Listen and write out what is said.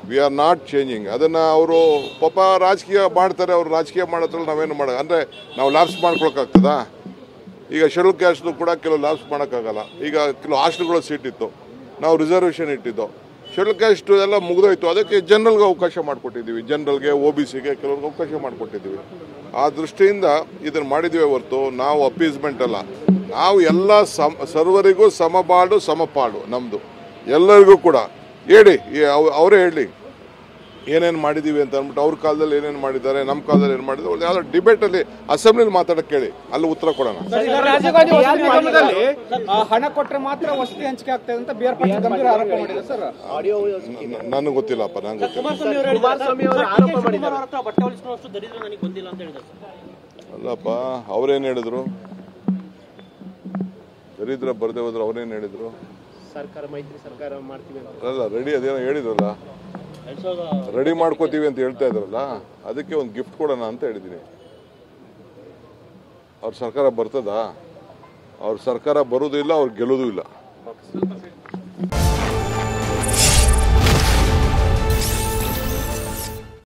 We are not changing. ಅದನ್ನು ಅವರು ಪಾಪ ರಾಜಕೀಯ ಮಾಡ್ತಾರೆ, ಅವರು ರಾಜಕೀಯ ಮಾಡೋದ್ರಲ್ಲಿ ನಾವೇನು ಅಂದರೆ ನಾವು ಲ್ಯಾಬ್ಸ್ ಮಾಡ್ಕೊಳಕ್ಕಾಗ್ತದಾ? ಈಗ ಶೆಡ್ಯೂಲ್ ಕ್ಯಾಸ್ಟ್ದು ಕೂಡ ಕೆಲವು ಲ್ಯಾಬ್ಸ್ ಮಾಡೋಕ್ಕಾಗಲ್ಲ. ಈಗ ಕೆಲವು ಹಾಸ್ಟೆಲ್ಗಳ ಸೀಟ್ ಇತ್ತು, ನಾವು ರಿಸರ್ವೇಷನ್ ಇಟ್ಟಿದ್ದು. ಶೆಡ್ಯೂಲ್ ಕ್ಯಾಸ್ಟ್ ಎಲ್ಲ ಮುಗಿದೋಯ್ತು, ಅದಕ್ಕೆ ಜನರಲ್ಗೆ ಅವಕಾಶ ಮಾಡಿಕೊಟ್ಟಿದ್ದೀವಿ. ಜನರಲ್ಗೆ, OBCಗೆ ಕೆಲವ್ರಿಗೆ ಅವಕಾಶ ಮಾಡಿಕೊಟ್ಟಿದ್ದೀವಿ. ಆ ದೃಷ್ಟಿಯಿಂದ ಇದನ್ನು ಮಾಡಿದ್ದೀವಿ ಹೊರತು ನಾವು ಅಪೀಸ್ಮೆಂಟ್ ಅಲ್ಲ. ನಾವು ಎಲ್ಲ ಸರ್ವರಿಗೂ ಸಮಬಾಡು ಸಮಪಾಡು ನಮ್ಮದು, ಎಲ್ಲರಿಗೂ ಕೂಡ ಹೇಳಿ, ಅವರೇ ಹೇಳಿ ಏನೇನು ಮಾಡಿದ್ದೀವಿ ಅಂತ ಅಂದ್ಬಿಟ್ಟು. ಅವ್ರ ಕಾಲದಲ್ಲಿ ಏನೇನು ಮಾಡಿದ್ದಾರೆ, ನಮ್ಮ ಕಾಲದಲ್ಲಿ ಏನು ಮಾಡಿದ್ದಾರೆ, ಅವ್ರು ಯಾವುದೋ ಡಿಬೇಟಲ್ಲಿ ಅಸೆಂಬ್ಲಿಲಿ ಮಾತಾಡೋಕ್ಕೆ ಕೇಳಿ, ಅಲ್ಲಿ ಉತ್ತರ ಕೊಡೋಣ. ಹಣ ಕೊಟ್ಟರೆ ಮಾತ್ರ ವಸತಿ ಹಂಚಿಕೆ ಆಗ್ತದೆ ಅಂತ ಗಂಭೀರ ಆರೋಪ ಮಾಡಿದ್ದಾರೆ ಸರ್. ನನಗೆ ಗೊತ್ತಿಲ್ಲಪ್ಪ, ನನಗೆ ಅಲ್ಲಪ್ಪ. ಅವ್ರೇನು ಹೇಳಿದ್ರು? ದರಿದ್ರ ಬರದೇ ಹೋದ್ರು ಅವ್ರೇನು ಹೇಳಿದ್ರು? ಸರ್ಕಾರ ಮೈತ್ರಿ ಸರ್ಕಾರ ಮಾಡ್ತೀವಿ ಅಲ್ಲ, ರೆಡಿ ಅದೇನೋ ಹೇಳಿದ್ರಲ್ಲ, ರೆಡಿ ಮಾಡ್ಕೋತೀವಿ ಅಂತ ಹೇಳ್ತಾ ಇದ್ರಲ್ಲ, ಅದಕ್ಕೆ ಒಂದು ಗಿಫ್ಟ್ ಕೊಡೋಣ ಅಂತ ಹೇಳಿದ್ದೀನಿ. ಅವ್ರ ಸರ್ಕಾರ ಬರ್ತದಾ? ಅವ್ರ ಸರ್ಕಾರ ಬರೋದು ಇಲ್ಲ, ಅವ್ರು ಗೆಲ್ಲೋದು ಇಲ್ಲ.